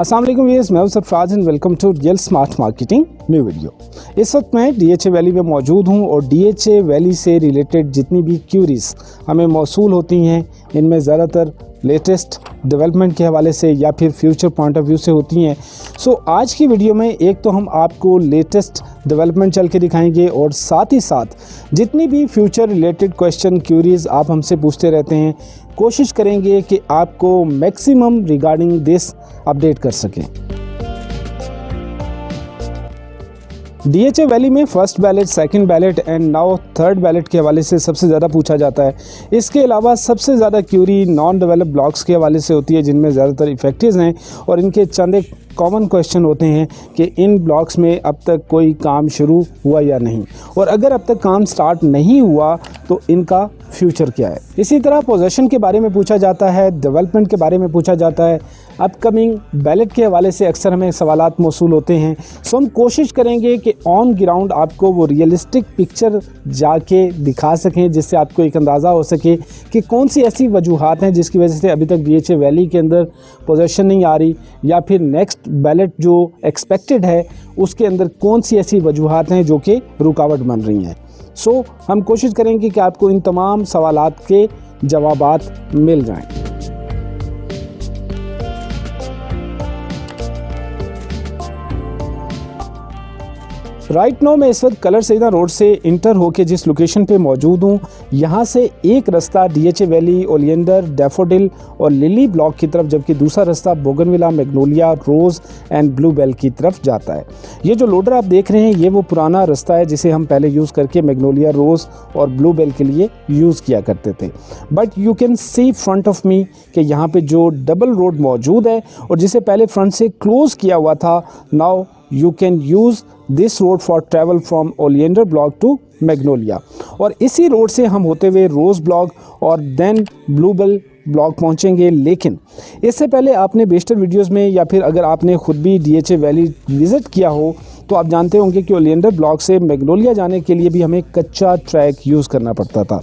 अस्सलाम वालेकुम व्यूअर्स, मैं हूं Sarfaraz and welcome to real smart marketing new video. इस वक्त मैं डीएचए वैली में मौजूद हूं और डीएचए वैली से रिलेटेड जितनी भी क्यूरीज हमें मौसूल होती हैं इनमें ज़्यादातर लेटेस्ट डेवलपमेंट के हवाले से या फिर फ्यूचर पॉइंट ऑफ व्यू से होती हैं। सो आज की वीडियो में एक तो हम आपको लेटेस्ट डेवलपमेंट चल के दिखाएंगे और साथ ही साथ जितनी भी फ्यूचर रिलेटेड क्वेश्चन क्यूरीज आप हमसे पूछते रहते हैं कोशिश करेंगे कि आपको मैक्सिमम रिगार्डिंग दिस अपडेट कर सकें। डीएचए वैली में first ballot, second ballot and now third ballot के हवाले से सबसे ज़्यादा पूछा जाता है। इसके अलावा सबसे ज़्यादा क्यूरी नॉन डेवलप ब्लॉक्स के हवाले से होती है जिनमें ज़्यादातर इफेक्टिव्स हैं और इनके चंद एक कॉमन क्वेश्चन होते हैं कि इन ब्लॉक्स में अब तक कोई काम शुरू हुआ या नहीं, और अगर अब तक काम स्टार्ट नहीं हुआ तो इनका फ्यूचर क्या है। इसी तरह पोजीशन के बारे में पूछा जाता है, डेवलपमेंट के बारे में पूछा जाता है, अपकमिंग बैलेट के हवाले से अक्सर हमें सवालात मौसूल होते हैं। सो हम कोशिश करेंगे कि ऑन ग्राउंड आपको वो रियलिस्टिक पिक्चर जाके दिखा सकें जिससे आपको एक अंदाज़ा हो सके कि कौन सी ऐसी वजूहात हैं जिसकी वजह से अभी तक डीएचए वैली के अंदर पोजीशन नहीं आ रही, या फिर नेक्स्ट बैलेट जो एक्सपेक्टेड है उसके अंदर कौन सी ऐसी वजूहात हैं जो कि रुकावट बन रही हैं। सो हम कोशिश करेंगे कि आपको इन तमाम सवालात के जवाबात मिल जाएं। राइट नाउ मैं इस वक्त कलर सईदा रोड से इंटर होके जिस लोकेशन पे मौजूद हूँ, यहाँ से एक रास्ता डीएचए वैली, ओलियंडर, डैफोडिल और लिली ब्लॉक की तरफ, जबकि दूसरा रास्ता bougainvillea, magnolia, rose and bluebell की तरफ जाता है। ये जो लोडर आप देख रहे हैं ये वो पुराना रास्ता है जिसे हम पहले यूज़ करके मैग्नोलिया, रोज़ और ब्लूबेल के लिए यूज़ किया करते थे। But you can see front of me कि यहाँ पे जो डबल रोड मौजूद है और जिसे पहले फ्रंट से क्लोज़ किया हुआ था, now you can use this road for travel from oleander block to magnolia, और इसी रोड से हम होते हुए रोज़ ब्लॉक और देन ब्लूबेल ब्लॉक पहुंचेंगे। लेकिन इससे पहले आपने बेशतर वीडियोस में या फिर अगर आपने ख़ुद भी डीएचए वैली विज़िट किया हो तो आप जानते होंगे कि ओलियंडर ब्लॉक से मैग्नोलिया जाने के लिए भी हमें कच्चा ट्रैक यूज़ करना पड़ता था,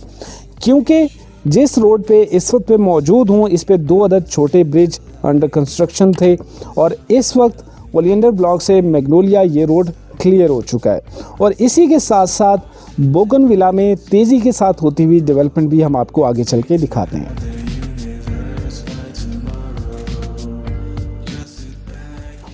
क्योंकि जिस रोड पे इस वक्त पे मौजूद हूँ इस पे 2 अदद छोटे ब्रिज अंडर कंस्ट्रक्शन थे और इस वक्त ओलियंडर ब्लॉक से मैग्नोलिया ये रोड क्लियर हो चुका है। और इसी के साथ साथ बोगनविला में तेज़ी के साथ होती हुई डेवलपमेंट भी हम आपको आगे चल के दिखाते हैं।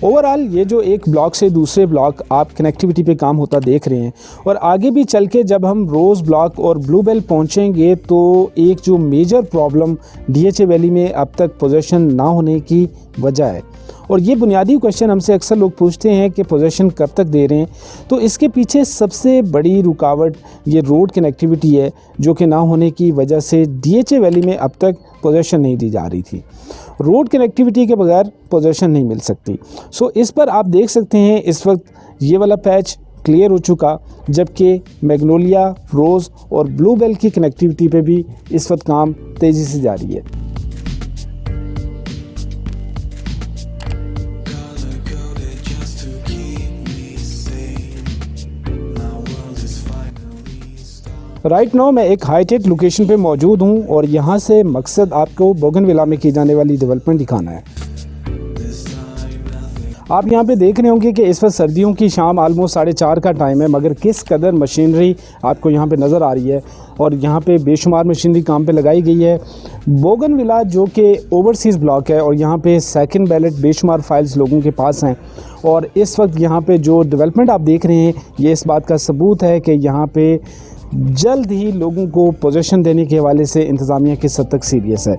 ओवरऑल ये जो एक ब्लॉक से दूसरे ब्लॉक आप कनेक्टिविटी पे काम होता देख रहे हैं, और आगे भी चल के जब हम रोज़ ब्लॉक और ब्लूबेल पहुंचेंगे तो एक जो मेजर प्रॉब्लम डीएचए वैली में अब तक पोजीशन ना होने की वजह है, और ये बुनियादी क्वेश्चन हमसे अक्सर लोग पूछते हैं कि पोजीशन कब तक दे रहे हैं, तो इसके पीछे सबसे बड़ी रुकावट ये रोड कनेक्टिविटी है जो कि ना होने की वजह से डीएचए वैली में अब तक पोजीशन नहीं दी जा रही थी। रोड कनेक्टिविटी के बगैर पोजीशन नहीं मिल सकती। सो इस पर आप देख सकते हैं इस वक्त ये वाला पैच क्लियर हो चुका, जबकि मैग्नोलिया, रोज़ और ब्लूबेल की कनेक्टिविटी पे भी इस वक्त काम तेज़ी से जारी है। राइट नाउ मैं एक हाईटेक लोकेशन पे मौजूद हूँ और यहाँ से मकसद आपको बोगनविला में की जाने वाली डेवलपमेंट दिखाना है। आप यहाँ पे देख रहे होंगे कि इस वक्त सर्दियों की शाम आलमोस्ट 4:30 का टाइम है, मगर किस कदर मशीनरी आपको यहाँ पे नज़र आ रही है और यहाँ पे बेशुमार मशीनरी काम पे लगाई गई है। बोगनविला जो कि ओवरसीज़ ब्लॉक है और यहाँ पे सेकंड बैलेट बेशुमार फाइल्स लोगों के पास हैं, और इस वक्त यहाँ पे जो डेवलपमेंट आप देख रहे हैं ये इस बात का सबूत है कि यहाँ पे जल्द ही लोगों को पोजीशन देने के हवाले से इंतज़ामिया किस हद तक सीरियस है।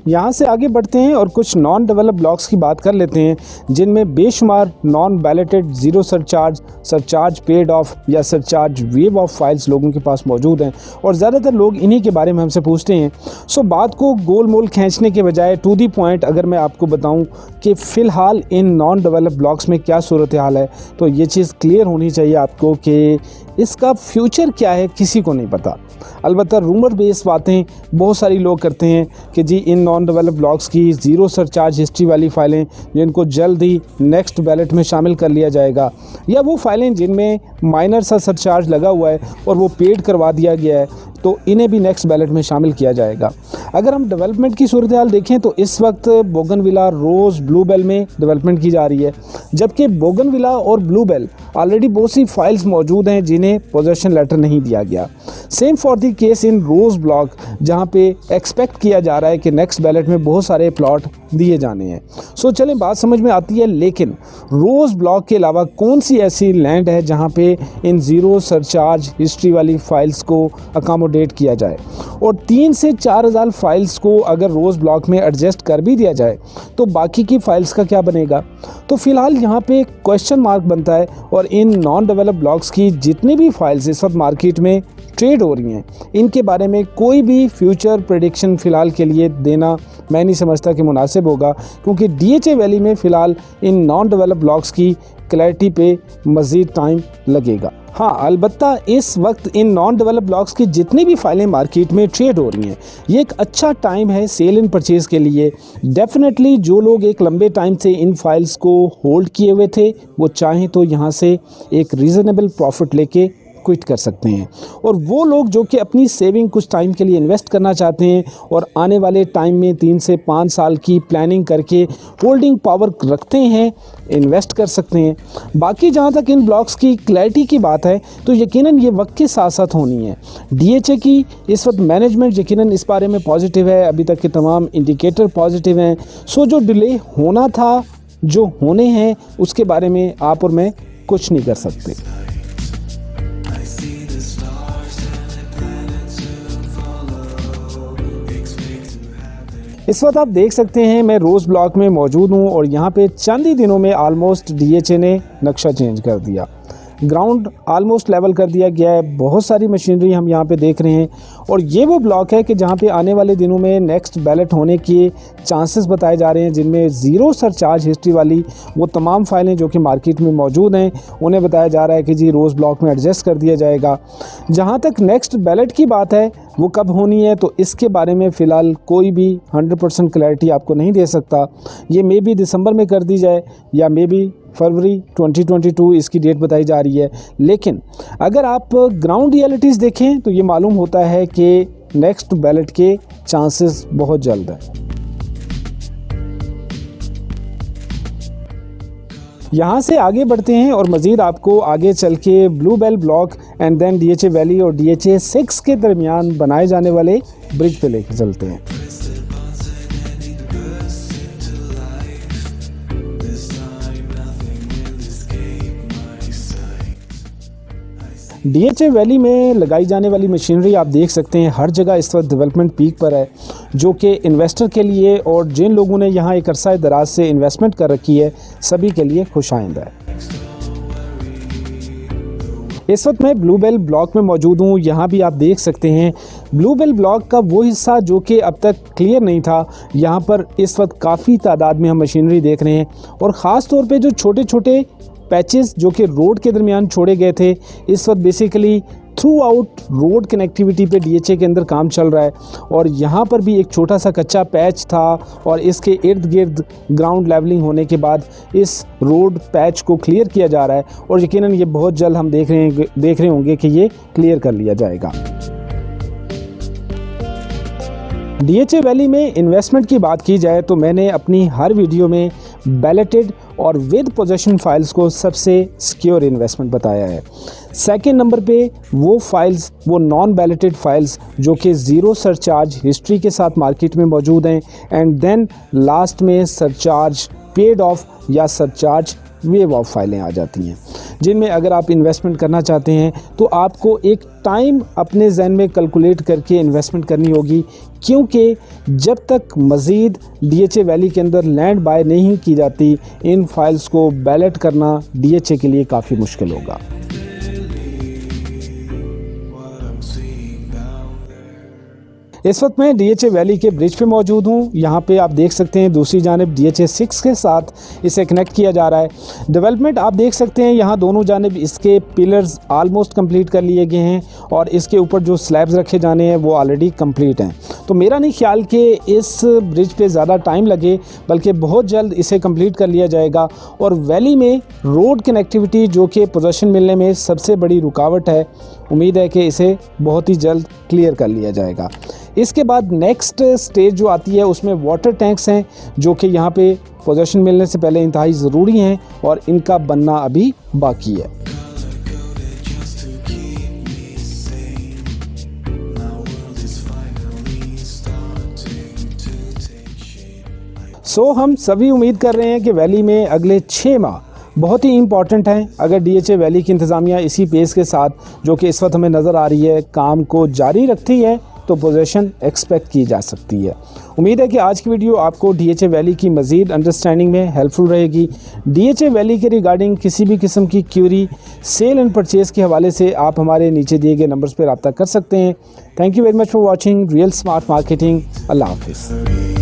यहाँ से आगे बढ़ते हैं और कुछ नॉन डेवलप ब्लॉक्स की बात कर लेते हैं जिनमें बेशुमार non balloted zero surcharge paid of या सरचार्ज वेव ऑफ फाइल्स लोगों के पास मौजूद हैं, और ज़्यादातर लोग इन्हीं के बारे में हमसे पूछते हैं। सो बात को गोल मोल खींचने के बजाय टू दी पॉइंट अगर मैं आपको बताऊं कि फ़िलहाल इन नॉन डेवलप ब्लॉक्स में क्या सूरत हाल है, तो ये चीज़ क्लियर होनी चाहिए आपको कि इसका फ्यूचर क्या है किसी को नहीं पता। अलबत्ता रूमर बेस बातें बहुत सारी लोग करते हैं कि जी इन नॉन डेवलप ब्लॉक्स की ज़ीरो सरचार्ज हिस्ट्री वाली फ़ाइलें जिनको जल्द ही नेक्स्ट बैलेट में शामिल कर लिया जाएगा, या वो फ़ाइलें जिनमें माइनर सा सरचार्ज लगा हुआ है और वो पेड करवा दिया गया है, तो इन्हें भी नेक्स्ट बैलेट में शामिल किया जाएगा। अगर हम डेवलपमेंट की सूरत हाल देखें तो इस वक्त बोगनविला, रोज़, ब्लूबेल में डेवलपमेंट की जा रही है, जबकि बोगनविला और ब्लूबेल ऑलरेडी बहुत सी फाइल्स मौजूद हैं जिन्हें पोजेशन लेटर नहीं दिया गया। Same for the case in rose block, जहां पे एक्सपेक्ट किया जा रहा है कि नेक्स्ट बैलेट में बहुत सारे प्लॉट दिए जाने हैं। सो चलें, बात समझ में आती है, लेकिन रोज़ ब्लॉक के अलावा कौन सी ऐसी लैंड है जहां पे इन ज़ीरो सरचार्ज हिस्ट्री वाली फ़ाइल्स को अकामोडेट किया जाए, और 3 से 4 हज़ार फाइल्स को अगर रोज़ ब्लॉक में एडजस्ट कर भी दिया जाए तो बाकी की फ़ाइल्स का क्या बनेगा। तो फ़िलहाल यहाँ पे क्वेश्चन मार्क बनता है, और इन नॉन डेवलप ब्लॉक्स की जितनी भी फाइल्स इस वक्त मार्केट में ट्रेड हो रही हैं, इनके बारे में कोई भी फ्यूचर प्रेडिक्शन फ़िलहाल के लिए देना मैं नहीं समझता कि मुनासिब होगा, क्योंकि DHA वैली में फ़िलहाल इन नॉन डेवलप ब्लॉक्स की क्लैरिटी पे मज़ीद टाइम लगेगा। हाँ, अलबत्ता इस वक्त इन नॉन डेवलप ब्लॉक्स की जितनी भी फाइलें मार्केट में ट्रेड हो रही हैं, ये एक अच्छा टाइम है सेल एंड परचेज़ के लिए। डेफिनेटली जो लोग एक लंबे टाइम से इन फाइल्स को होल्ड किए हुए थे, वो चाहें तो यहाँ से एक रीज़नेबल प्रॉफिट लेके क्विट कर सकते हैं, और वो लोग जो कि अपनी सेविंग कुछ टाइम के लिए इन्वेस्ट करना चाहते हैं और आने वाले टाइम में 3 से 5 साल की प्लानिंग करके होल्डिंग पावर रखते हैं, इन्वेस्ट कर सकते हैं। बाकी जहाँ तक इन ब्लॉक्स की क्लैरिटी की बात है तो यकीनन ये वक्त के साथ साथ होनी है। DHA की इस वक्त मैनेजमेंट यकीनन इस बारे में पॉजिटिव है, अभी तक के तमाम इंडिकेटर पॉजिटिव हैं। सो जो डिले होना था, जो होने हैं, उसके बारे में आप और मैं कुछ नहीं कर सकते। इस वक्त आप देख सकते हैं मैं रोज़ ब्लॉक में मौजूद हूं, और यहाँ पे चंद ही दिनों में आलमोस्ट DHA ने नक्शा चेंज कर दिया, ग्राउंड आलमोस्ट लेवल कर दिया गया है। बहुत सारी मशीनरी हम यहाँ पे देख रहे हैं, और ये वो ब्लॉक है कि जहाँ पे आने वाले दिनों में नेक्स्ट बैलेट होने के चांसेस बताए जा रहे हैं, जिनमें ज़ीरो सरचार्ज हिस्ट्री वाली वो तमाम फाइलें जो कि मार्केट में मौजूद हैं, उन्हें बताया जा रहा है कि जी रोज़ ब्लॉक में एडजस्ट कर दिया जाएगा। जहाँ तक नेक्स्ट बैलेट की बात है वो कब होनी है, तो इसके बारे में फ़िलहाल कोई भी 100% क्लैरिटी आपको नहीं दे सकता। ये मे बी दिसंबर में कर दी जाए, या मे बी फरवरी 2022 इसकी डेट बताई जा रही है। लेकिन अगर आप ग्राउंड रियलिटीज़ देखें तो ये मालूम होता है कि नेक्स्ट बैलेट के चांसेस बहुत जल्द हैं। यहाँ से आगे बढ़ते हैं और मज़ीद आपको आगे चल के bluebell block and then DHA valley और DHA 6 के दरमियान बनाए जाने वाले ब्रिज पे लेके चलते हैं। DHA वैली में लगाई जाने वाली मशीनरी आप देख सकते हैं हर जगह इस वक्त डेवलपमेंट पीक पर है, जो कि इन्वेस्टर के लिए और जिन लोगों ने यहाँ एक अरसा दराज से इन्वेस्टमेंट कर रखी है, सभी के लिए खुशाइंद है। इस वक्त मैं ब्लूबेल ब्लॉक में मौजूद हूँ। यहाँ भी आप देख सकते हैं ब्लूबेल ब्लॉक का वो हिस्सा जो कि अब तक क्लियर नहीं था, यहाँ पर इस वक्त काफ़ी तादाद में हम मशीनरी देख रहे हैं, और ख़ास तौर पे जो छोटे छोटे पैचेस जो कि रोड के दरमियान छोड़े गए थे, इस वक्त basically through out road connectivity पे DHA के अंदर काम चल रहा है। और यहाँ पर भी एक छोटा सा कच्चा पैच था, और इसके इर्द गिर्द ग्राउंड लेवलिंग होने के बाद इस रोड पैच को क्लियर किया जा रहा है, और यकीनन ये बहुत जल्द हम देख रहे होंगे कि ये क्लियर कर लिया जाएगा। DHA वैली में इन्वेस्टमेंट की बात की जाए तो मैंने अपनी हर वीडियो में बैलेटेड और विद पोजेशन फाइल्स को सबसे सिक्योर इन्वेस्टमेंट बताया है। सेकंड नंबर पे वो फाइल्स, वो नॉन बैलेटेड फाइल्स जो कि ज़ीरो सरचार्ज हिस्ट्री के साथ मार्केट में मौजूद हैं, एंड देन लास्ट में सरचार्ज पेड ऑफ या सरचार्ज वेव ऑफ फाइलें आ जाती हैं, जिनमें अगर आप इन्वेस्टमेंट करना चाहते हैं तो आपको एक टाइम अपने जहन में कैलकुलेट करके इन्वेस्टमेंट करनी होगी, क्योंकि जब तक मज़ीद DHA वैली के अंदर लैंड बाय नहीं की जाती, इन फाइल्स को बैलेट करना DHA के लिए काफ़ी मुश्किल होगा। इस वक्त मैं DHA वैली के ब्रिज पे मौजूद हूँ। यहाँ पे आप देख सकते हैं दूसरी जानिब DHA 6 के साथ इसे कनेक्ट किया जा रहा है। डेवलपमेंट आप देख सकते हैं, यहाँ दोनों जानिब इसके पिलर्स आलमोस्ट कंप्लीट कर लिए गए हैं और इसके ऊपर जो स्लैब्स रखे जाने हैं वो ऑलरेडी कंप्लीट हैं। तो मेरा नहीं ख्याल कि इस ब्रिज पे ज़्यादा टाइम लगे, बल्कि बहुत जल्द इसे कंप्लीट कर लिया जाएगा। और वैली में रोड कनेक्टिविटी जो कि पोजीशन मिलने में सबसे बड़ी रुकावट है, उम्मीद है कि इसे बहुत ही जल्द क्लियर कर लिया जाएगा। इसके बाद नेक्स्ट स्टेज जो आती है उसमें वाटर टैंक्स हैं, जो कि यहाँ पे पोजीशन मिलने से पहले इंतहाई ज़रूरी हैं और इनका बनना अभी बाकी है। हम सभी उम्मीद कर रहे हैं कि वैली में अगले 6 माह बहुत ही इम्पॉर्टेंट हैं। अगर DHA वैली की इंतज़ामिया इसी पेस के साथ जो कि इस वक्त हमें नज़र आ रही है काम को जारी रखती है तो पोजीशन एक्सपेक्ट की जा सकती है। उम्मीद है कि आज की वीडियो आपको DHA वैली की मज़ीद अंडरस्टैंडिंग में हेल्पफुल रहेगी। DHA वैली के रिगार्डिंग किसी भी किस्म की क्यूरी, सेल एंड परचेज़ के हवाले से आप हमारे नीचे दिए गए नंबर्स पर रब्ता कर सकते हैं। Thank you very much for watching real smart marketing. अल्लाह हाफिज़।